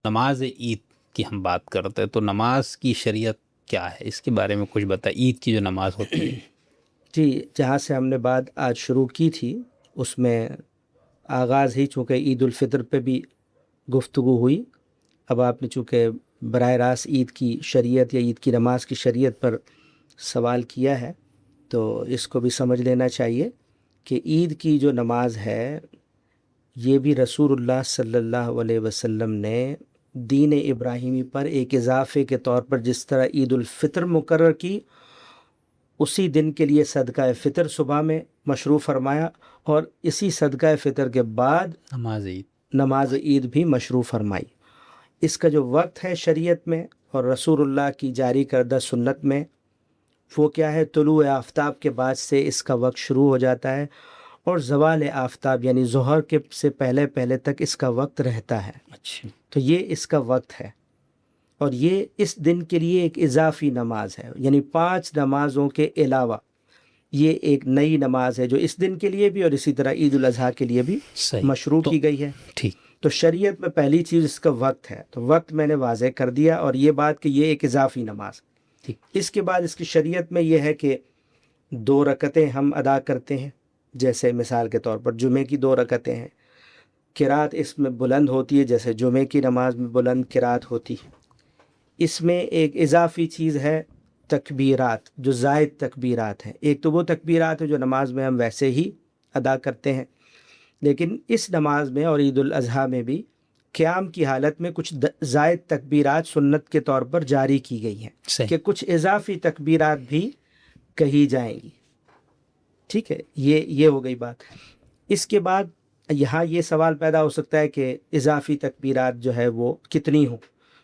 نماز عید کی ہم بات کرتے ہیں تو نماز کی شریعت کیا ہے، اس کے بارے میں کچھ بتائیں، عید کی جو نماز ہوتی ہے۔ جی، جہاں سے ہم نے بات آج شروع کی تھی اس میں آغاز ہی چونکہ عید الفطر پہ بھی گفتگو ہوئی، اب آپ نے چونکہ براہ راست عید کی شریعت یا عید کی نماز کی شریعت پر سوال کیا ہے تو اس کو بھی سمجھ لینا چاہیے کہ عید کی جو نماز ہے یہ بھی رسول اللہ صلی اللہ علیہ وسلم نے دین ابراہیمی پر ایک اضافے کے طور پر جس طرح عید الفطر مقرر کی، اسی دن کے لیے صدقہ فطر صبح میں مشروع فرمایا، اور اسی صدقہ فطر کے بعد نماز عید بھی مشروع فرمائی۔ اس کا جو وقت ہے شریعت میں اور رسول اللہ کی جاری کردہ سنت میں وہ کیا ہے، طلوع آفتاب کے بعد سے اس کا وقت شروع ہو جاتا ہے اور زوال آفتاب یعنی ظہر کے سے پہلے تک اس کا وقت رہتا ہے۔ اچھا، تو یہ اس کا وقت ہے، اور یہ اس دن کے لیے ایک اضافی نماز ہے، یعنی 5 نمازوں کے علاوہ یہ ایک نئی نماز ہے جو اس دن کے لیے بھی اور اسی طرح عید الاضحیٰ کے لیے بھی مشروع کی گئی ہے۔ ٹھیک، تو شریعت میں پہلی چیز اس کا وقت ہے، تو وقت میں نے واضح کر دیا، اور یہ بات کہ یہ ایک اضافی نماز۔ ٹھیک، اس کے بعد اس کی شریعت میں یہ ہے کہ 2 رکعتیں ہم ادا کرتے ہیں، جیسے مثال کے طور پر جمعے کی 2 رکعتیں ہیں، قرات اس میں بلند ہوتی ہے جیسے جمعے کی نماز میں بلند قرات ہوتی ہے۔ اس میں ایک اضافی چیز ہے تکبیرات، جو زائد تکبیرات ہیں۔ ایک تو وہ تکبیرات ہیں جو نماز میں ہم ویسے ہی ادا کرتے ہیں، لیکن اس نماز میں اور عید الاضحیٰ میں بھی قیام کی حالت میں کچھ زائد تکبیرات سنت کے طور پر جاری کی گئی ہیں کہ کچھ اضافی تکبیرات بھی کہی جائیں گی۔ ٹھیک ہے، یہ ہو گئی بات۔ اس کے بعد یہاں یہ سوال پیدا ہو سکتا ہے کہ اضافی تکبیرات جو ہے وہ کتنی ہوں،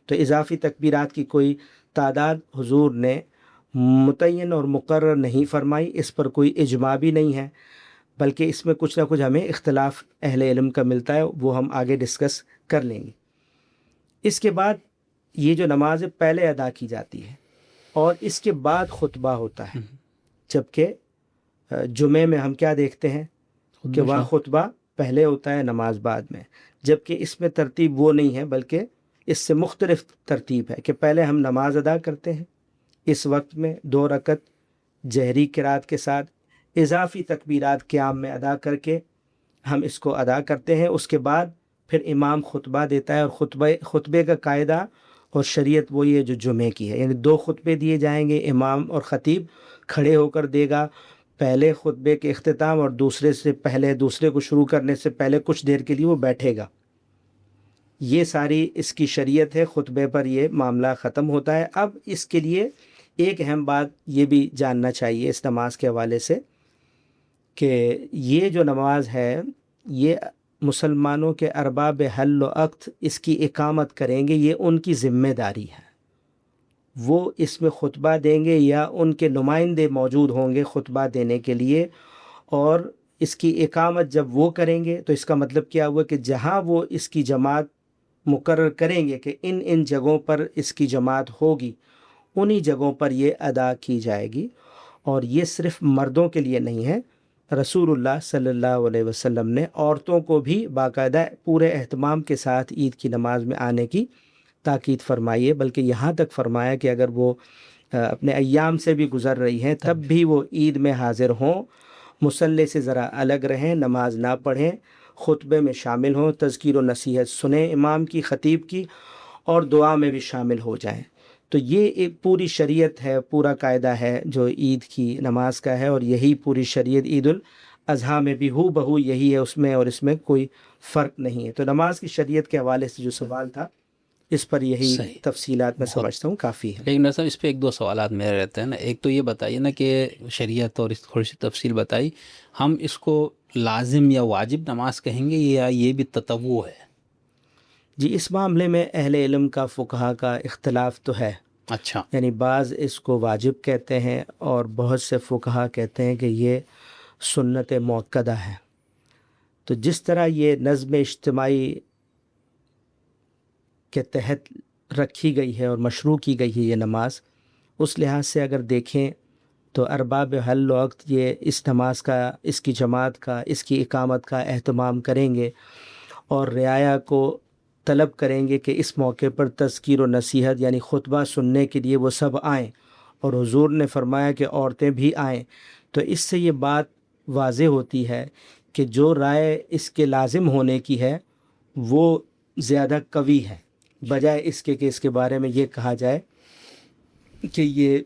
تو اضافی تکبیرات کی کوئی تعداد حضور نے متعین اور مقرر نہیں فرمائی، اس پر کوئی اجماع بھی نہیں ہے، بلکہ اس میں کچھ نہ کچھ ہمیں اختلاف اہل علم کا ملتا ہے، وہ ہم آگے ڈسکس کر لیں گے۔ اس کے بعد یہ جو نماز پہلے ادا کی جاتی ہے اور اس کے بعد خطبہ ہوتا ہے، جبکہ جمعے میں ہم کیا دیکھتے ہیں کہ وہاں خطبہ پہلے ہوتا ہے، نماز بعد میں، جبکہ اس میں ترتیب وہ نہیں ہے، بلکہ اس سے مختلف ترتیب ہے کہ پہلے ہم نماز ادا کرتے ہیں، اس وقت میں 2 رکعت جہری قرات کے ساتھ اضافی تکبیرات قیام میں ادا کر کے ہم اس کو ادا کرتے ہیں۔ اس کے بعد پھر امام خطبہ دیتا ہے، اور خطبے کا قاعدہ اور شریعت وہی ہے جو جمعے کی ہے، یعنی 2 خطبے دیے جائیں گے، امام اور خطیب کھڑے ہو کر دے گا پہلے خطبے کے اختتام، اور دوسرے کو شروع کرنے سے پہلے کچھ دیر کے لیے وہ بیٹھے گا۔ یہ ساری اس کی شریعت ہے، خطبے پر یہ معاملہ ختم ہوتا ہے۔ اب اس کے لیے ایک اہم بات یہ بھی جاننا چاہیے اس نماز کے حوالے سے کہ یہ جو نماز ہے یہ مسلمانوں کے ارباب حل و عقد اس کی اقامت کریں گے، یہ ان کی ذمہ داری ہے، وہ اس میں خطبہ دیں گے یا ان کے نمائندے موجود ہوں گے خطبہ دینے کے لیے، اور اس کی اقامت جب وہ کریں گے تو اس کا مطلب کیا ہوا کہ جہاں وہ اس کی جماعت مقرر کریں گے کہ ان جگہوں پر اس کی جماعت ہوگی، انہی جگہوں پر یہ ادا کی جائے گی۔ اور یہ صرف مردوں کے لیے نہیں ہے، رسول اللہ صلی اللہ علیہ وسلم نے عورتوں کو بھی باقاعدہ پورے اہتمام کے ساتھ عید کی نماز میں آنے کی تاکید فرمائی ہے، بلکہ یہاں تک فرمایا کہ اگر وہ اپنے ایام سے بھی گزر رہی ہیں تب بھی وہ عید میں حاضر ہوں، مصلی سے ذرا الگ رہیں، نماز نہ پڑھیں، خطبے میں شامل ہوں، تذکیر و نصیحت سنیں امام کی، خطیب کی، اور دعا میں بھی شامل ہو جائیں۔ تو یہ ایک پوری شریعت ہے، پورا قاعدہ ہے جو عید کی نماز کا ہے، اور یہی پوری شریعت عید الاضحیٰ میں بھی ہو بہو یہی ہے، اس میں اور اس میں کوئی فرق نہیں ہے۔ تو نماز کی شریعت کے حوالے سے جو سوال تھا اس پر یہی تفصیلات میں سمجھتا ہوں کافی ہے۔ لیکن صاحب اس پہ 1-2 سوالات میرے رہتے ہیں نا۔ ایک تو یہ بتائیے نا کہ شریعت اور اس تھوڑی سی تفصیل بتائی، ہم اس کو لازم یا واجب نماز کہیں گے یا یہ بھی تطوع ہے؟ جی، اس معاملے میں اہل علم کا، فقہا کا اختلاف تو ہے۔ اچھا، یعنی بعض اس کو واجب کہتے ہیں اور بہت سے فقہا کہتے ہیں کہ یہ سنت مؤکدہ ہے۔ تو جس طرح یہ نظم اجتماعی کے تحت رکھی گئی ہے اور مشروع کی گئی ہے یہ نماز، اس لحاظ سے اگر دیکھیں تو ارباب حل و عقد یہ اس نماز کا، اس کی جماعت کا، اس کی اقامت کا اہتمام کریں گے، اور رعایا کو طلب کریں گے کہ اس موقع پر تذکیر و نصیحت یعنی خطبہ سننے کے لیے وہ سب آئیں، اور حضور نے فرمایا کہ عورتیں بھی آئیں، تو اس سے یہ بات واضح ہوتی ہے کہ جو رائے اس کے لازم ہونے کی ہے وہ زیادہ قوی ہے، بجائے اس کے کہ اس کے بارے میں یہ کہا جائے کہ یہ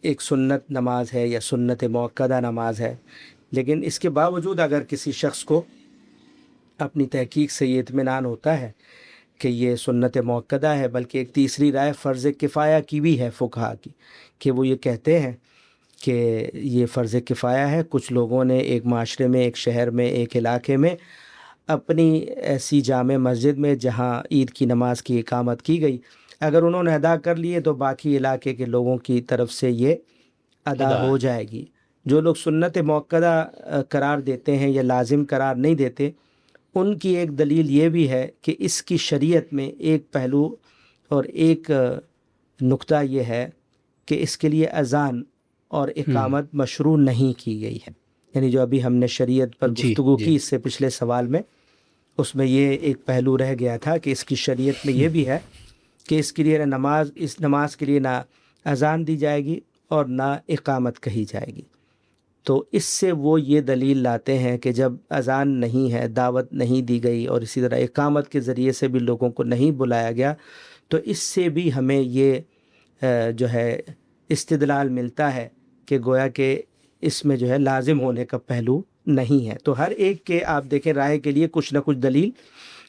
ایک سنت نماز ہے یا سنت موقدہ نماز ہے۔ لیکن اس کے باوجود اگر کسی شخص کو اپنی تحقیق سے یہ اطمینان ہوتا ہے کہ یہ سنت موقدہ ہے، بلکہ ایک تیسری رائے فرض کفایہ کی بھی ہے فقہا کی، کہ وہ یہ کہتے ہیں کہ یہ فرض کفایہ ہے، کچھ لوگوں نے ایک معاشرے میں، ایک شہر میں، ایک علاقے میں اپنی ایسی جامع مسجد میں جہاں عید کی نماز کی اقامت کی گئی، اگر انہوں نے ادا کر لیے تو باقی علاقے کے لوگوں کی طرف سے یہ ادا ہو جائے گی۔ جو لوگ سنت موقدہ قرار دیتے ہیں یا لازم قرار نہیں دیتے، ان کی ایک دلیل یہ بھی ہے کہ اس کی شریعت میں ایک پہلو اور ایک نقطہ یہ ہے کہ اس کے لیے اذان اور اقامت مشروع نہیں کی گئی ہے، یعنی جو ابھی ہم نے شریعت پر گفتگو کی اس سے پچھلے سوال میں، اس میں یہ ایک پہلو رہ گیا تھا کہ اس کی شریعت میں یہ بھی ہے کہ اس کے لیے اس نماز کے لیے نہ اذان دی جائے گی اور نہ اقامت کہی جائے گی۔ تو اس سے وہ یہ دلیل لاتے ہیں کہ جب اذان نہیں ہے، دعوت نہیں دی گئی، اور اسی طرح اقامت کے ذریعے سے بھی لوگوں کو نہیں بلایا گیا، تو اس سے بھی ہمیں یہ جو ہے استدلال ملتا ہے کہ گویا کہ اس میں جو ہے لازم ہونے کا پہلو نہیں ہے۔ تو ہر ایک کے آپ دیکھیں رائے کے لیے کچھ نہ کچھ دلیل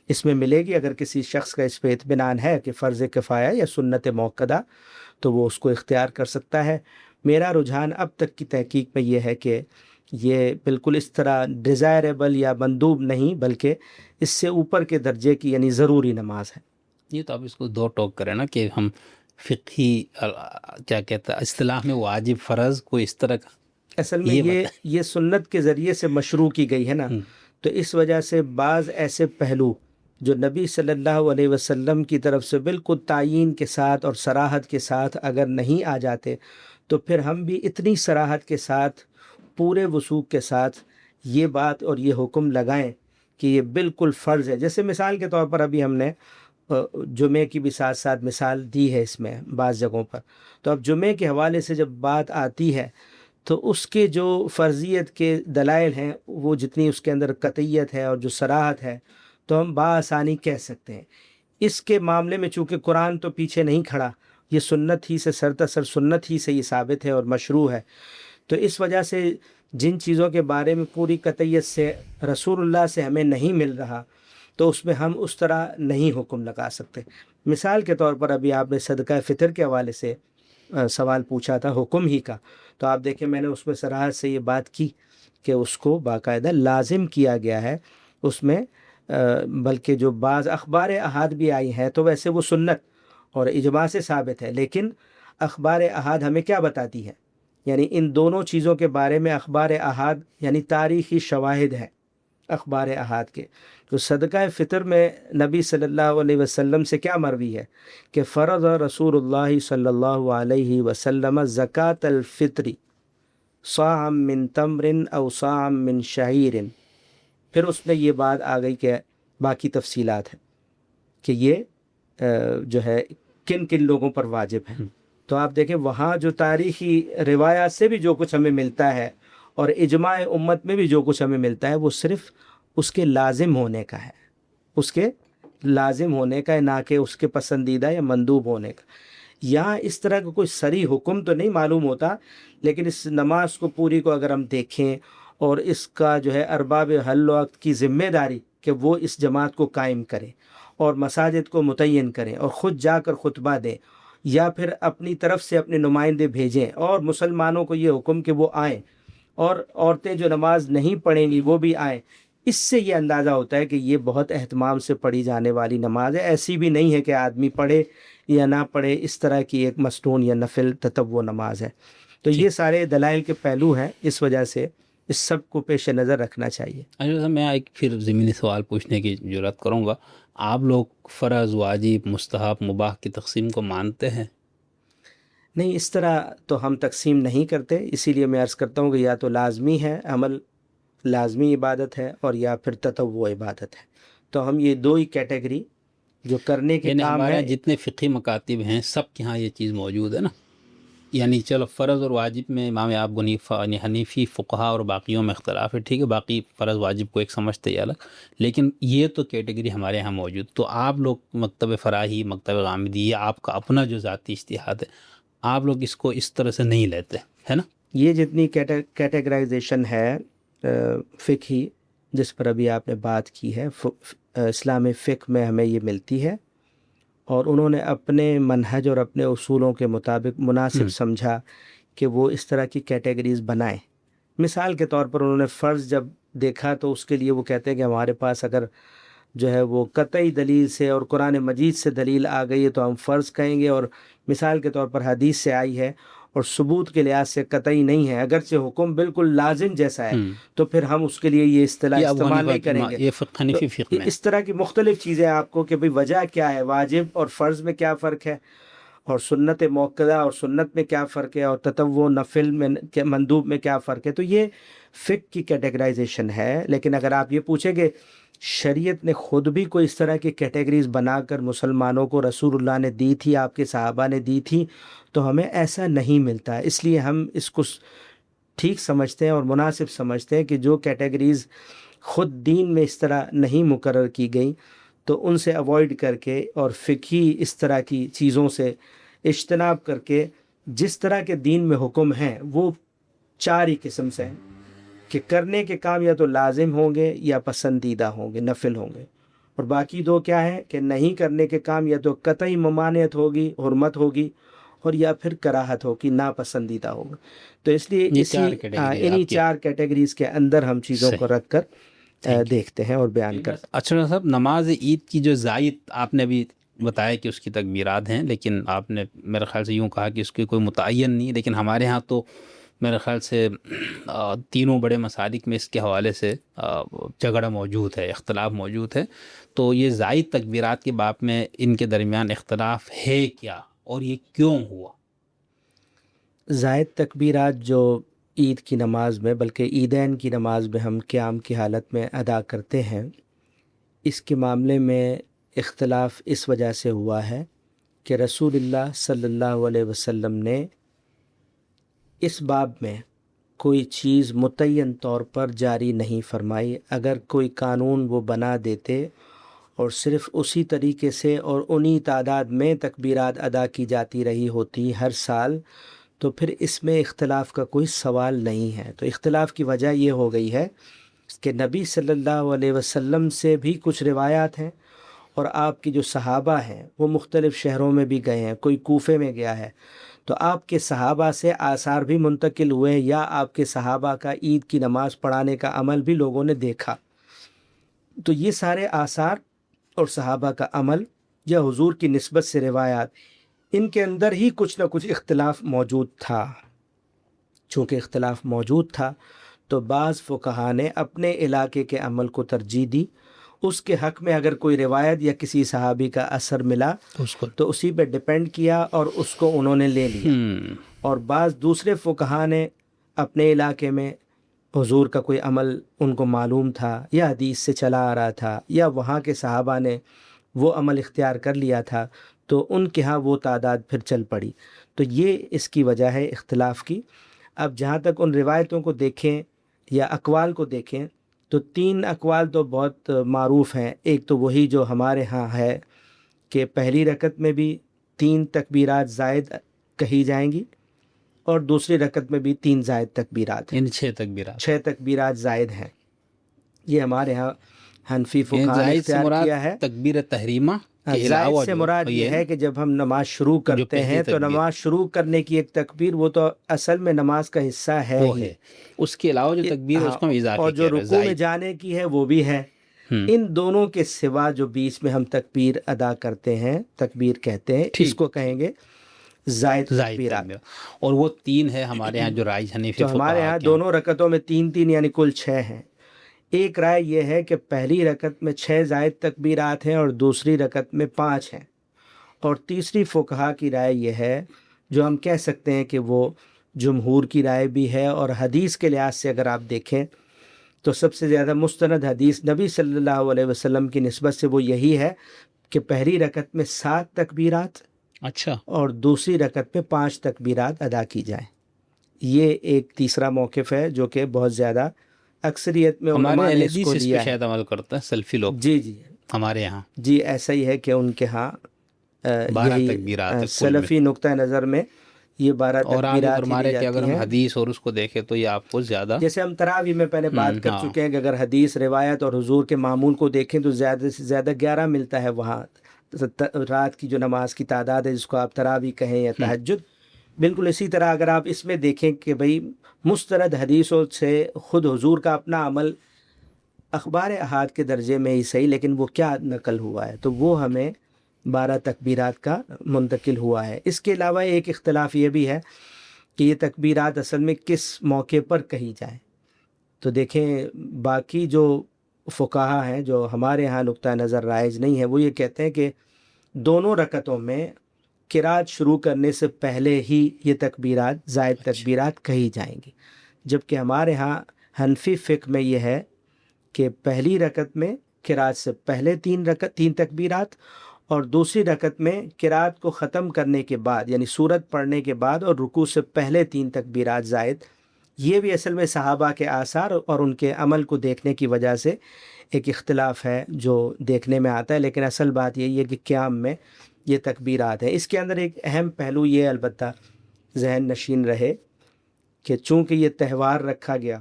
اس میں ملے گی۔ اگر کسی شخص کا اس پہ اطمینان ہے کہ فرض کفایہ یا سنت موقدہ، تو وہ اس کو اختیار کر سکتا ہے۔ میرا رجحان اب تک کی تحقیق میں یہ ہے کہ یہ بالکل اس طرح ڈیزائریبل یا مندوب نہیں، بلکہ اس سے اوپر کے درجے کی یعنی ضروری نماز ہے۔ یہ تو آپ اس کو دو ٹوک کریں نا کہ ہم فقہی کیا کہتا ہے اصطلاح میں واجب فرض کوئی اس طرح کا، اصل میں یہ سنت کے ذریعے سے مشروع کی گئی ہے نا، تو اس وجہ سے بعض ایسے پہلو جو نبی صلی اللہ علیہ وسلم کی طرف سے بالکل تعیین کے ساتھ اور صراحت کے ساتھ اگر نہیں آ جاتے، تو پھر ہم بھی اتنی صراحت کے ساتھ پورے وثوق کے ساتھ یہ بات اور یہ حکم لگائیں کہ یہ بالکل فرض ہے۔ جیسے مثال کے طور پر ابھی ہم نے جمعے کی بھی ساتھ ساتھ مثال دی ہے اس میں بعض جگہوں پر، تو اب جمعے کے حوالے سے جب بات آتی ہے تو اس کے جو فرضیت کے دلائل ہیں، وہ جتنی اس کے اندر قطعیت ہے اور جو صراحت ہے، تو ہم بآسانی کہہ سکتے ہیں۔ اس کے معاملے میں چونکہ قرآن تو پیچھے نہیں کھڑا، یہ سنت ہی سے سرتاسر سنت ہی سے یہ ثابت ہے اور مشروع ہے، تو اس وجہ سے جن چیزوں کے بارے میں پوری قطعیت سے رسول اللہ سے ہمیں نہیں مل رہا، تو اس میں ہم اس طرح نہیں حکم لگا سکتے۔ مثال کے طور پر ابھی آپ نے صدقہ فطر کے حوالے سے سوال پوچھا تھا حکم ہی کا، تو آپ دیکھیں میں نے اس میں صراحت سے یہ بات کی کہ اس کو باقاعدہ لازم کیا گیا ہے اس میں، بلکہ جو بعض اخبار احاد بھی آئی ہیں تو ویسے وہ سنت اور اجماع سے ثابت ہے، لیکن اخبار احاد ہمیں کیا بتاتی ہے، یعنی ان دونوں چیزوں کے بارے میں اخبار احاد یعنی تاریخی شواہد ہیں اخبار احاد کے۔ تو صدقہ فطر میں نبی صلی اللہ علیہ وسلم سے کیا مروی ہے کہ فرض رسول اللہ صلی اللہ علیہ وسلم زکوٰۃ الفطر صاعا من تمر او صاعا من شعیر، پھر اس میں یہ بات آ گئی کہ باقی تفصیلات ہیں کہ یہ جو ہے کن کن لوگوں پر واجب ہے۔ تو آپ دیکھیں وہاں جو تاریخی روایات سے بھی جو کچھ ہمیں ملتا ہے اور اجماع امت میں بھی جو کچھ ہمیں ملتا ہے، وہ صرف اس کے لازم ہونے کا ہے، اس کے لازم ہونے کا ہے، نہ کہ اس کے پسندیدہ یا مندوب ہونے کا۔ یہاں اس طرح کا کوئی صریح حکم تو نہیں معلوم ہوتا، لیکن اس نماز کو پوری کو اگر ہم دیکھیں اور اس کا جو ہے ارباب حل وقت کی ذمہ داری کہ وہ اس جماعت کو قائم کریں اور مساجد کو متعین کریں اور خود جا کر خطبہ دیں، یا پھر اپنی طرف سے اپنے نمائندے بھیجیں اور مسلمانوں کو یہ حکم کہ وہ آئیں، اور عورتیں جو نماز نہیں پڑھیں گی وہ بھی آئیں، اس سے یہ اندازہ ہوتا ہے کہ یہ بہت اہتمام سے پڑھی جانے والی نماز ہے۔ ایسی بھی نہیں ہے کہ آدمی پڑھے یا نہ پڑھے، اس طرح کی ایک مصنون یا نفل تطوع نماز ہے۔ تو یہ سارے دلائل کے پہلو ہیں، اس وجہ سے اس سب کو پیش نظر رکھنا چاہیے۔ اچھا، میں ایک پھر ضمنی سوال پوچھنے کی جرات کروں گا، آپ لوگ فرض، واجب، مستحب، مباح کی تقسیم کو مانتے ہیں؟ نہیں، اس طرح تو ہم تقسیم نہیں کرتے، اسی لیے میں عرض کرتا ہوں کہ یا تو لازمی ہے، عمل لازمی عبادت ہے، اور یا پھر تطوع عبادت ہے۔ تو ہم یہ دو ہی کیٹیگری جو کرنے کے یعنی کام ہمارے ہے. یہاں جتنے فقہی مکاتب ہیں سب کے ہاں یہ چیز موجود ہے نا. یعنی چلو فرض اور واجب میں امام ابو حنیفی فقہا اور باقیوں میں اختلاف ہے، ٹھیک ہے، باقی فرض واجب کو ایک سمجھتے ہی الگ، لیکن یہ تو کیٹیگری ہمارے ہاں موجود. تو آپ لوگ مکتب فراہی، مکتب غامدی، یہ آپ کا اپنا جو ذاتی اجتہاد ہے، آپ لوگ اس کو اس طرح سے نہیں لیتے ہے نا. یہ جتنی کیٹیگرائزیشن ہے فقہی جس پر ابھی آپ نے بات کی ہے، اسلامی فقہ میں ہمیں یہ ملتی ہے، اور انہوں نے اپنے منہج اور اپنے اصولوں کے مطابق مناسب سمجھا کہ وہ اس طرح کی کیٹیگریز بنائیں. مثال کے طور پر انہوں نے فرض جب دیکھا تو اس کے لیے وہ کہتے ہیں کہ ہمارے پاس اگر جو ہے وہ قطعی دلیل سے اور قرآن مجید سے دلیل آ گئی ہے تو ہم فرض کہیں گے، اور مثال کے طور پر حدیث سے آئی ہے اور ثبوت کے لحاظ سے قطعی نہیں ہے، اگرچہ حکم بالکل لازم جیسا ہے، تو پھر ہم اس کے لیے یہ اصطلاح یہ ابو استعمال نہیں حنیفہ کریں گے. یہ فقہ تو حنیفی فقہ میں اس طرح کی مختلف چیزیں آپ کو کہ بھئی وجہ کیا ہے، واجب اور فرض میں کیا فرق ہے، اور سنت موقدہ اور سنت میں کیا فرق ہے، اور تطوع نفل میں مندوب میں کیا فرق ہے. تو یہ فقہ کی کیٹیگرائزیشن ہے. لیکن اگر آپ یہ پوچھیں کہ شریعت نے خود بھی کوئی اس طرح کی کیٹیگریز بنا کر مسلمانوں کو رسول اللہ نے دی تھی، آپ کے صحابہ نے دی تھی، تو ہمیں ایسا نہیں ملتا. اس لیے ہم اس کو ٹھیک سمجھتے ہیں اور مناسب سمجھتے ہیں کہ جو کیٹیگریز خود دین میں اس طرح نہیں مقرر کی گئیں تو ان سے اوائڈ کر کے اور فقہی اس طرح کی چیزوں سے اجتناب کر کے جس طرح کے دین میں حکم ہیں وہ 4 ہی قسم سے ہیں کہ کرنے کے کام یا تو لازم ہوں گے یا پسندیدہ ہوں گے، نفل ہوں گے، اور باقی 2 کیا ہیں کہ نہیں کرنے کے کام یا تو قطعی ممانعت ہوگی، حرمت ہوگی، اور یا پھر کراہت ہوگی، ناپسندیدہ ہوگا. تو اس لیے یہ 4 کیٹیگری انہی آپ کی 4 کیٹیگریز کے اندر ہم چیزوں کو صحیح. رکھ کر دیکھتے ہیں اور بیان کرتے ہیں. اچھا صاحب، نماز عید کی جو زائد آپ نے بھی بتایا کہ اس کی تکبیرات ہیں، لیکن آپ نے میرے خیال سے یوں کہا کہ اس کی کوئی متعین نہیں، لیکن ہمارے ہاں تو میرے خیال سے تینوں بڑے مسالک میں اس کے حوالے سے جھگڑا موجود ہے، اختلاف موجود ہے. تو یہ زائد تکبیرات کے باب میں ان کے درمیان اختلاف ہے کیا، اور یہ کیوں ہوا؟ زائد تکبیرات جو عید کی نماز میں، بلکہ عیدین کی نماز میں ہم قیام کی حالت میں ادا کرتے ہیں، اس کے معاملے میں اختلاف اس وجہ سے ہوا ہے کہ رسول اللہ صلی اللہ علیہ وسلم نے اس باب میں کوئی چیز متعین طور پر جاری نہیں فرمائی. اگر کوئی قانون وہ بنا دیتے اور صرف اسی طریقے سے اور انہی تعداد میں تکبیرات ادا کی جاتی رہی ہوتی ہر سال، تو پھر اس میں اختلاف کا کوئی سوال نہیں ہے. تو اختلاف کی وجہ یہ ہو گئی ہے کہ نبی صلی اللہ علیہ وسلم سے بھی کچھ روایات ہیں، اور آپ کی جو صحابہ ہیں وہ مختلف شہروں میں بھی گئے ہیں، کوئی کوفے میں گیا ہے، تو آپ کے صحابہ سے آثار بھی منتقل ہوئے، یا آپ کے صحابہ کا عید کی نماز پڑھانے کا عمل بھی لوگوں نے دیکھا. تو یہ سارے آثار اور صحابہ کا عمل یا حضور کی نسبت سے روایات، ان کے اندر ہی کچھ نہ کچھ اختلاف موجود تھا. چونکہ اختلاف موجود تھا تو بعض فقہا نے اپنے علاقے کے عمل کو ترجیح دی. اس کے حق میں اگر کوئی روایت یا کسی صحابی کا اثر ملا تو اسی پہ ڈیپینڈ کیا اور اس کو انہوں نے لے لیا. اور بعض دوسرے فقہا نے اپنے علاقے میں حضور کا کوئی عمل ان کو معلوم تھا یا حدیث سے چلا آ رہا تھا، یا وہاں کے صحابہ نے وہ عمل اختیار کر لیا تھا، تو ان کے ہاں وہ تعداد پھر چل پڑی. تو یہ اس کی وجہ ہے اختلاف کی. اب جہاں تک ان روایتوں کو دیکھیں یا اقوال کو دیکھیں تو 3 اقوال تو بہت معروف ہیں. ایک تو وہی جو ہمارے ہاں ہے کہ پہلی رکعت میں بھی 3 تکبیرات زائد کہی جائیں گی، اور دوسری رکعت میں بھی 3 زائد تکبیرات ہیں، ان 6 تکبیرات 6 تکبیرات زائد ہیں. یہ ہمارے ہاں حنفی فقہا نے اختیار کیا ہے. تکبیر تحریمہ کے زائد علاوہ سے مراد یہ ہے کہ جب ہم نماز شروع کرتے ہیں تو نماز شروع کرنے کی ایک تکبیر وہ تو اصل میں نماز کا حصہ ہے ہی، اس کے علاوہ جو تکبیر اس کو ہم اضافی اور جو رکوع میں جانے کی ہے وہ بھی ہے. ان دونوں کے سوا جو بیچ میں ہم تکبیر ادا کرتے ہیں، تکبیر کہتے ہیں، اس کو کہیں گے زائد تکبیرات. اور وہ 3 ہے ہمارے ہاں جو رائج حنیفی تو ہمارے ہاں دونوں رکعتوں میں 3 یعنی کل 6 ہیں. ایک رائے یہ ہے کہ پہلی رکعت میں 6 زائد تکبیرات ہیں اور دوسری رکعت میں 5 ہیں. اور تیسری فقہا کی رائے یہ ہے جو ہم کہہ سکتے ہیں کہ وہ جمہور کی رائے بھی ہے، اور حدیث کے لحاظ سے اگر آپ دیکھیں تو سب سے زیادہ مستند حدیث نبی صلی اللہ علیہ وسلم کی نسبت سے وہ یہی ہے، کہ پہلی رکعت میں 7 تکبیرات اچھا، اور دوسری رکعت میں 5 تکبیرات ادا کی جائیں۔ یہ ایک تیسرا موقف ہے جو کہ بہت زیادہ اکثریت میں علماء ہمارے اہل نے اس حدیث کو اس پہ لیا ہے۔ شاید عمل کرتا ہے، سلفی لوگ جی جی ہمارے یہاں جی، ایسا ہی ہے کہ ان کے ہاں 12 یہی تکبیرات ہے کل میں۔ سلفی نقطہ نظر میں یہ 12 اور آگے تکبیرات ہی فرما لی رہے کہ اگر جاتی ہم ہیں۔ حدیث اور اس کو دیکھیں تو یہ آپ کو زیادہ جیسے ہم تراویح میں پہلے بات کر ہاں، چکے ہیں کہ اگر حدیث روایت اور حضور کے معمول کو دیکھیں تو زیادہ سے زیادہ 11 ملتا ہے وہاں۔ رات کی جو نماز کی تعداد ہے جس کو آپ تراویح کہیں یا تہجد، بالکل اسی طرح اگر آپ اس میں دیکھیں کہ بھئی مستند حدیثوں سے خود حضور کا اپنا عمل اخبار احاد کے درجے میں ہی صحیح، لیکن وہ کیا نقل ہوا ہے، تو وہ ہمیں 12 تکبیرات کا منتقل ہوا ہے۔ اس کے علاوہ ایک اختلاف یہ بھی ہے کہ یہ تکبیرات اصل میں کس موقع پر کہی جائیں۔ تو دیکھیں باقی جو فقہا ہیں جو ہمارے ہاں نقطہ نظر رائج نہیں ہے، وہ یہ کہتے ہیں کہ دونوں رکعتوں میں قرات شروع کرنے سے پہلے ہی یہ تکبیرات زائد تکبیرات کہی جائیں گی، جبکہ ہمارے ہاں حنفی فقہ میں یہ ہے کہ پہلی رکعت میں قرات سے پہلے 3 تکبیرات اور دوسری رکعت میں قرات کو ختم کرنے کے بعد یعنی سورت پڑھنے کے بعد اور رکوع سے پہلے 3 تکبیرات زائد۔ یہ بھی اصل میں صحابہ کے آثار اور ان کے عمل کو دیکھنے کی وجہ سے ایک اختلاف ہے جو دیکھنے میں آتا ہے، لیکن اصل بات یہی ہے کہ قیام میں یہ تکبیرات ہیں۔ اس کے اندر ایک اہم پہلو یہ البتہ ذہن نشین رہے کہ چونکہ یہ تہوار رکھا گیا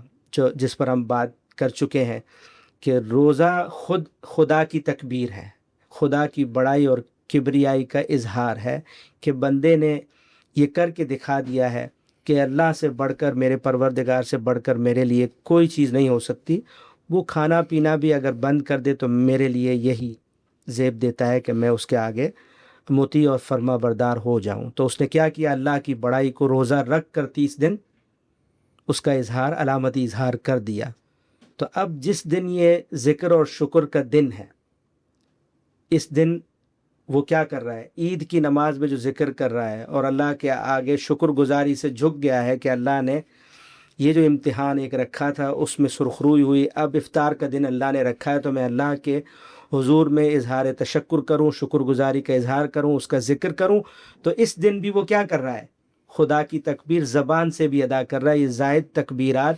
جس پر ہم بات کر چکے ہیں کہ روزہ خود خدا کی تکبیر ہے، خدا کی بڑائی اور کبریائی کا اظہار ہے کہ بندے نے یہ کر کے دکھا دیا ہے کہ اللہ سے بڑھ کر، میرے پروردگار سے بڑھ کر میرے لیے کوئی چیز نہیں ہو سکتی۔ وہ کھانا پینا بھی اگر بند کر دے تو میرے لیے یہی زیب دیتا ہے کہ میں اس کے آگے مطیع اور فرما بردار ہو جاؤں۔ تو اس نے کیا کیا؟ اللہ کی بڑائی کو روزہ رکھ کر 30 دن اس کا اظہار، علامتی اظہار کر دیا۔ تو اب جس دن یہ ذکر اور شکر کا دن ہے، اس دن وہ کیا کر رہا ہے؟ عید کی نماز میں جو ذکر کر رہا ہے اور اللہ کے آگے شکر گزاری سے جھک گیا ہے کہ اللہ نے یہ جو امتحان ایک رکھا تھا اس میں سرخروئی ہوئی، اب افطار کا دن اللہ نے رکھا ہے تو میں اللہ کے حضور میں اظہار تشکر کروں، شکر گزاری کا اظہار کروں، اس کا ذکر کروں۔ تو اس دن بھی وہ کیا کر رہا ہے؟ خدا کی تکبیر زبان سے بھی ادا کر رہا ہے۔ یہ زائد تکبیرات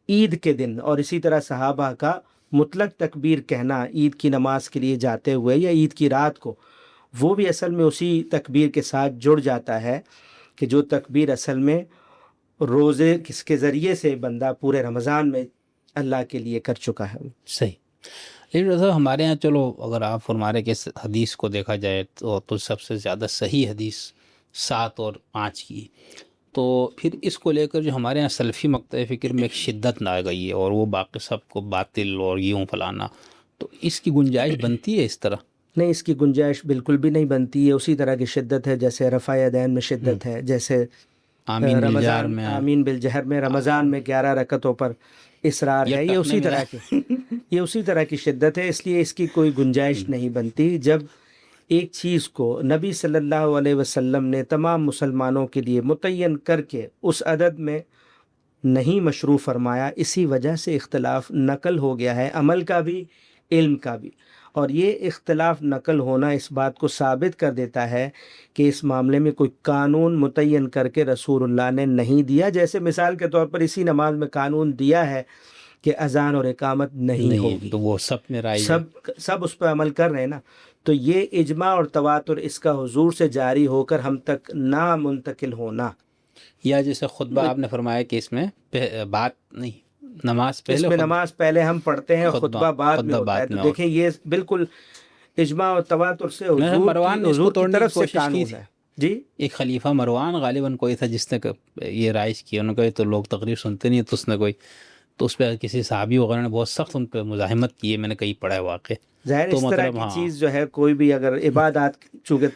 عید کے دن، اور اسی طرح صحابہ کا مطلق تکبیر کہنا عید کی نماز کے لیے جاتے ہوئے یا عید کی رات کو، وہ بھی اصل میں اسی تکبیر کے ساتھ جڑ جاتا ہے کہ جو تکبیر اصل میں روزے کس کے ذریعے سے بندہ پورے رمضان میں اللہ کے لیے کر چکا ہے۔ صحیح۔ لیکن صاحب ہمارے یہاں چلو اگر آپ فرما رہے کہ حدیث کو دیکھا جائے تو سب سے زیادہ صحیح حدیث 7 اور 5 کی، تو پھر اس کو لے کر جو ہمارے یہاں سلفی مقطع فکر میں ایک شدت نہ آ گئی ہے اور وہ باقی سب کو باطل اور یوں فلانا، تو اس کی گنجائش بنتی ہے اس طرح؟ نہیں، اس کی گنجائش بالکل بھی نہیں بنتی ہے۔ اسی طرح کی شدت ہے جیسے رفع یدین میں شدت ہے، جیسے آمین بالجہر میں، آمین بالجہر میں، رمضان میں 11 رکعتوں پر اصرار ہے، یہ اسی طرح کی یہ اسی طرح کی شدت ہے۔ اس لیے اس کی کوئی گنجائش نہیں بنتی۔ جب ایک چیز کو نبی صلی اللہ علیہ وسلم نے تمام مسلمانوں کے لیے متعین کر کے اس عدد میں نہیں مشروع فرمایا، اسی وجہ سے اختلاف نقل ہو گیا ہے، عمل کا بھی علم کا بھی۔ اور یہ اختلاف نقل ہونا اس بات کو ثابت کر دیتا ہے کہ اس معاملے میں کوئی قانون متعین کر کے رسول اللہ نے نہیں دیا۔ جیسے مثال کے طور پر اسی نماز میں قانون دیا ہے کہ اذان اور اقامت نہیں ہوگی، تو وہ سب میں رائج سب اس پہ عمل کر رہے ہیں نا۔ تو یہ اجماع اور تواتر اس کا حضور سے جاری ہو کر ہم تک نہ منتقل ہونا، یا جیسے خطبہ آپ نے فرمایا کہ اس میں بات نہیں، نماز پہلے، اس میں نماز پہلے ہم پڑھتے ہیں، خطبہ بعد میں ہوتا ہے۔ تو دیکھیں یہ بالکل اجماع اور تواتر سے حضور کی طرف سے قانون ہے۔ جی، ایک خلیفہ مروان غالباً کوئی تھا جس نے یہ رائج کی، انہوں نے کہا تو لوگ تقریر سنتے نہیں، تو اس نے تو اس پہ کسی صحابی وغیرہ نے بہت سخت ان پہ مزاحمت کی ہے، میں نے کہیں پڑھا ہے واقع۔ ظاہر اس طرح کی چیز جو ہے، کوئی بھی اگر عبادات چونکہ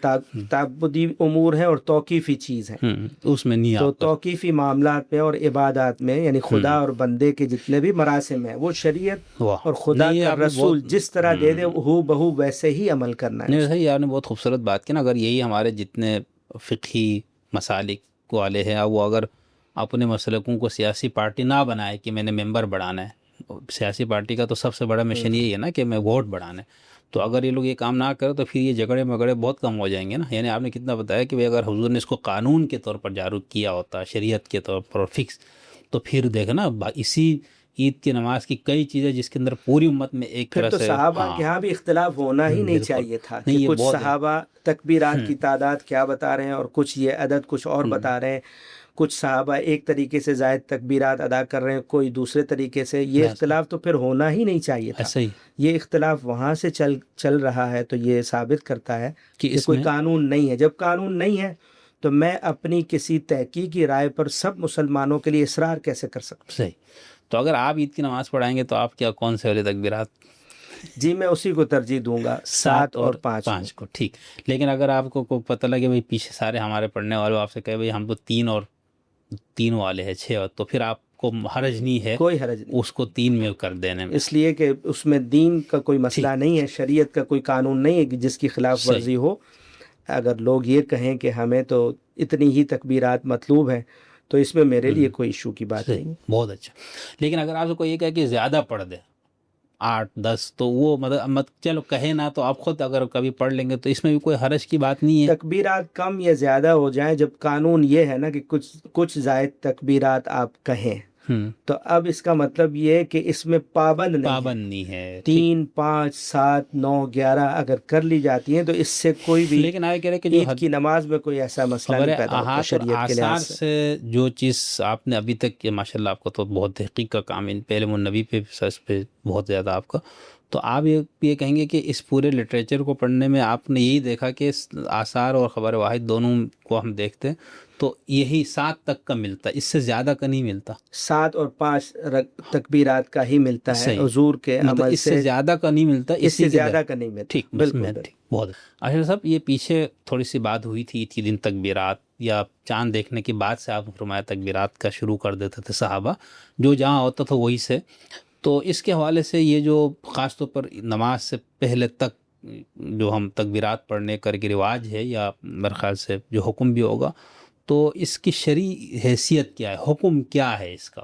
تعبدی امور ہیں اور توقیفی چیز ہے، اس میں نہیں، تو توقیفی معاملات میں اور عبادات میں یعنی خدا اور بندے کے جتنے بھی مراسم ہیں وہ شریعت اور خدا کا رسول جس طرح دے دے ہو بہو ویسے ہی عمل کرنا ہے۔ نہیں صحیح، آپ نے بہت خوبصورت بات کی نا۔ اگر یہی ہمارے جتنے فقہی مسالک والے ہیں، وہ اگر اپنے مسلکوں کو سیاسی پارٹی نہ بنائے کہ میں نے ممبر بڑھانا ہے، سیاسی پارٹی کا تو سب سے بڑا مشن یہی ہے نا کہ میں ووٹ بڑھانا ہے، تو اگر یہ لوگ یہ کام نہ کریں تو پھر یہ جھگڑے مگڑے بہت کم ہو جائیں گے نا. یعنی آپ نے کتنا بتایا کہ بھئی اگر حضور نے اس کو قانون کے طور پر جاری کیا ہوتا، شریعت کے طور پر فکس، تو پھر دیکھنا اسی عید کی نماز کی کئی چیزیں جس کے اندر پوری امت میں ایک پھر طرح تو سے صحابہ کے ہاں بھی اختلاف ہونا ہی نہیں بالکل چاہیے تھا نہیں، کہ یہ کچھ بہت ہے. صحابہ تکبیرات کی تعداد کیا بتا رہے ہیں اور کچھ یہ عدد کچھ اور بتا رہے ہیں، کچھ صحابہ ایک طریقے سے زائد تکبیرات ادا کر رہے ہیں، کوئی دوسرے طریقے سے. یہ اختلاف تو پھر ہونا ہی نہیں چاہیے تھا. ایسا ہی یہ اختلاف وہاں سے چل رہا ہے تو یہ ثابت کرتا ہے کہ کہ اس کوئی میں قانون نہیں ہے. جب قانون نہیں ہے تو میں اپنی کسی تحقیقی رائے پر سب مسلمانوں کے لیے اصرار کیسے کر سکتا ہوں؟ صحیح. تو اگر آپ عید کی نماز پڑھائیں گے تو آپ کیا کون سے والے تکبیرات؟ جی میں اسی کو ترجیح دوں گا، 7 اور 5 کو. ٹھیک. لیکن اگر آپ کو پتہ لگے بھئی پیچھے سارے ہمارے پڑھنے والے آپ سے کہے بھئی ہم تو 3 والے ہیں 6، تو پھر آپ کو حرج نہیں ہے کوئی حرج نہیں، اس کو 3 میں کر دینے میں. اس لیے کہ اس میں دین کا کوئی مسئلہ نہیں ہے، شریعت کا کوئی قانون نہیں ہے کہ جس کی خلاف ورزی ہو. اگر لوگ یہ کہیں کہ ہمیں تو اتنی ہی تکبیرات مطلوب ہیں تو اس میں میرے لیے کوئی ایشو کی بات نہیں. بہت اچھا. لیکن اگر آپ سے کوئی یہ کہے کہ زیادہ پڑھ دے 8-10، تو وہ مطلب چلو کہے نا، تو آپ خود اگر کبھی پڑھ لیں گے تو اس میں بھی کوئی حرج کی بات نہیں ہے. تکبیرات کم یا زیادہ ہو جائیں، جب قانون یہ ہے نا کہ کچھ زائد تکبیرات آپ کہیں تو اب اس کا مطلب یہ ہے کہ اس میں پابند نہیں ہے. 3 5 7 9 11 اگر کر لی جاتی ہیں تو اس سے کوئی بھی لیکن آگے کہہ رہے کہ جو عید کی نماز میں کوئی ایسا مسئلہ خبر نہیں پیدا ہوتا احاد اور شریعت کے آثار لحاظ سے. سے جو چیز آپ نے ابھی تک ماشاء اللہ آپ کو تو بہت تحقیق کا کام ان پہ علم النبی پہ سرچ پہ بہت زیادہ آپ کا، تو آپ یہ کہیں گے کہ اس پورے لٹریچر کو پڑھنے میں آپ نے یہی دیکھا کہ آثار اور خبر واحد دونوں کو ہم دیکھتے ہیں تو یہی 7 تک کا ملتا ہے، اس سے زیادہ کا نہیں ملتا. 7 اور 5 تکبیرات کا ہی ملتا ہے حضور کے مطلب عمل اس سے زیادہ کا نہیں ملتا، اس سے زیادہ کا نہیں ملتا. ٹھیک. بالکل. بہت اشرف صاحب، یہ پیچھے تھوڑی سی بات ہوئی تھی عید کے دن تکبیرات یا چاند دیکھنے کے بعد سے آپ نے فرمایا تکبیرات کا شروع کر دیتے تھے صحابہ، جو جہاں ہوتا تھا وہی سے. تو اس کے حوالے سے یہ جو خاص طور پر نماز سے پہلے تک جو ہم تکبیرات پڑھنے کا رواج ہے، یا میرے خیال سے جو حکم بھی ہوگا، تو اس کی شرعی حیثیت کیا ہے، حکم کیا ہے اس کا؟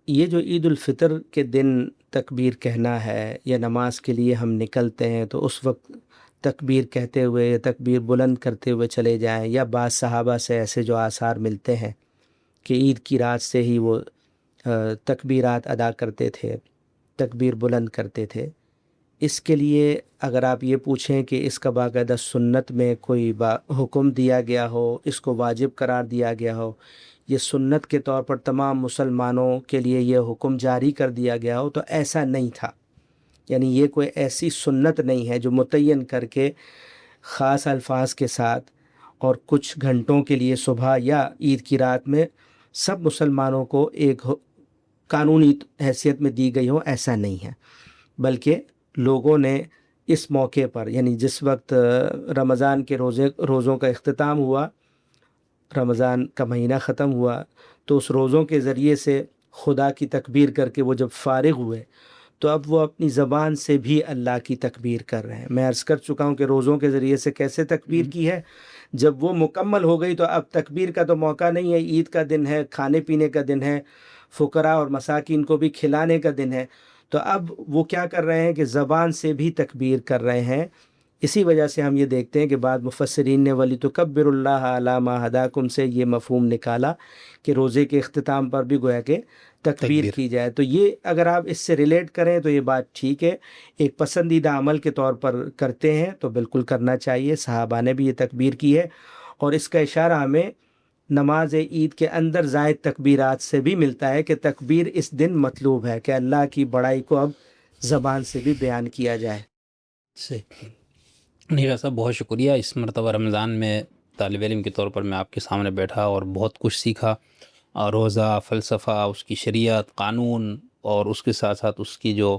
یہ جو عید الفطر کے دن تکبیر کہنا ہے یا نماز کے لیے ہم نکلتے ہیں تو اس وقت تکبیر کہتے ہوئے یا تکبیر بلند کرتے ہوئے چلے جائیں، یا بعض صحابہ سے ایسے جو آثار ملتے ہیں کہ عید کی رات سے ہی وہ تکبیرات ادا کرتے تھے، تکبیر بلند کرتے تھے. اس کے لیے اگر آپ یہ پوچھیں کہ اس کا باقاعدہ سنت میں کوئی حکم دیا گیا ہو، اس کو واجب قرار دیا گیا ہو، یہ سنت کے طور پر تمام مسلمانوں کے لیے یہ حکم جاری کر دیا گیا ہو، تو ایسا نہیں تھا. یعنی یہ کوئی ایسی سنت نہیں ہے جو متعین کر کے خاص الفاظ کے ساتھ اور کچھ گھنٹوں کے لیے صبح یا عید کی رات میں سب مسلمانوں کو ایک قانونی حیثیت میں دی گئی ہو، ایسا نہیں ہے. بلکہ لوگوں نے اس موقع پر، یعنی جس وقت رمضان کے روزوں کا اختتام ہوا، رمضان کا مہینہ ختم ہوا، تو اس روزوں کے ذریعے سے خدا کی تکبیر کر کے وہ جب فارغ ہوئے تو اب وہ اپنی زبان سے بھی اللہ کی تکبیر کر رہے ہیں. میں عرض کر چکا ہوں کہ روزوں کے ذریعے سے کیسے تکبیر کی ہے، جب وہ مکمل ہو گئی تو اب تکبیر کا تو موقع نہیں ہے، عید کا دن ہے، کھانے پینے کا دن ہے، فقراء اور مساکین کو بھی کھلانے کا دن ہے. تو اب وہ کیا کر رہے ہیں کہ زبان سے بھی تکبیر کر رہے ہیں. اسی وجہ سے ہم یہ دیکھتے ہیں کہ بعض مفسرین نے وَلِتُكَبِّرُ اللَّهَ عَلَىٰ مَا هَدَاكُمْ سے یہ مفہوم نکالا کہ روزے کے اختتام پر بھی گویا کہ تکبیر کی جائے. تو یہ اگر آپ اس سے ریلیٹ کریں تو یہ بات ٹھیک ہے، ایک پسندیدہ عمل کے طور پر کرتے ہیں تو بالکل کرنا چاہیے. صحابہ نے بھی یہ تکبیر کی ہے، اور اس کا اشارہ ہمیں نماز عید کے اندر زائد تکبیرات سے بھی ملتا ہے کہ تکبیر اس دن مطلوب ہے کہ اللہ کی بڑائی کو اب زبان سے بھی بیان کیا جائے. نیرا صاحب بہت شکریہ. اس مرتبہ رمضان میں طالب علم کے طور پر میں آپ کے سامنے بیٹھا اور بہت کچھ سیکھا، روزہ، فلسفہ، اس کی شریعت، قانون، اور اس کے ساتھ ساتھ اس کی جو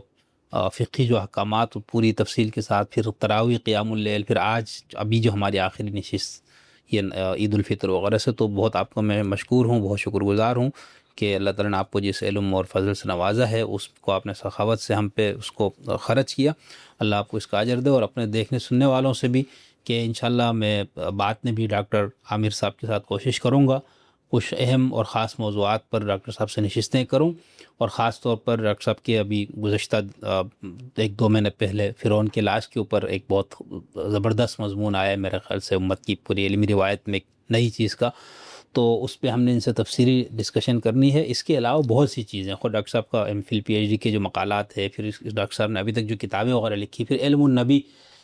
فقہی جو احکامات پوری تفصیل کے ساتھ، پھر تراویح، قیام اللیل، پھر آج ابھی جو ہماری آخری نشست یہ عید الفطر وغیرہ سے، تو بہت آپ کو میں مشکور ہوں، بہت شکر گزار ہوں کہ اللہ تعالیٰ نے آپ کو جس علم اور فضل سے نوازا ہے اس کو آپ نے سخاوت سے ہم پہ اس کو خرچ کیا. اللہ آپ کو اس کا اجر دے، اور اپنے دیکھنے سننے والوں سے بھی کہ انشاءاللہ میں بعد میں بھی ڈاکٹر عامر صاحب کے ساتھ کوشش کروں گا کچھ اہم اور خاص موضوعات پر ڈاکٹر صاحب سے نشستیں کروں، اور خاص طور پر ڈاکٹر صاحب کے ابھی گزشتہ 1-2 مہینے پہلے فرعون کے لاش کے اوپر ایک بہت زبردست مضمون آیا ہے میرے خیال سے امت کی پوری علمی روایت میں ایک نئی چیز کا، تو اس پہ ہم نے ان سے تفصیلی ڈسکشن کرنی ہے۔ اس کے علاوہ بہت سی چیزیں، خود ڈاکٹر صاحب کا M Phil P H D کے جو مقالات ہے، پھر ڈاکٹر صاحب نے ابھی تک جو کتابیں وغیرہ لکھی، پھر علم النبی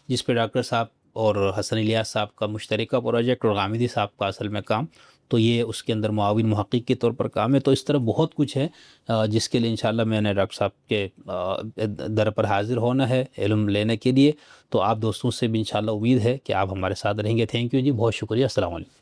جس پہ ڈاکٹر صاحب اور حسن الیاس صاحب کا مشترکہ پروجیکٹ اور غامدی صاحب کا اصل میں کام، تو یہ اس کے اندر معاون محقق کے طور پر کام ہے۔ تو اس طرح بہت کچھ ہے جس کے لیے انشاءاللہ میں نے ڈاکٹر صاحب کے در پر حاضر ہونا ہے علم لینے کے لیے۔ تو آپ دوستوں سے بھی انشاءاللہ امید ہے کہ آپ ہمارے ساتھ رہیں گے۔ تھینک یو جی، بہت شکریہ، السلام علیکم۔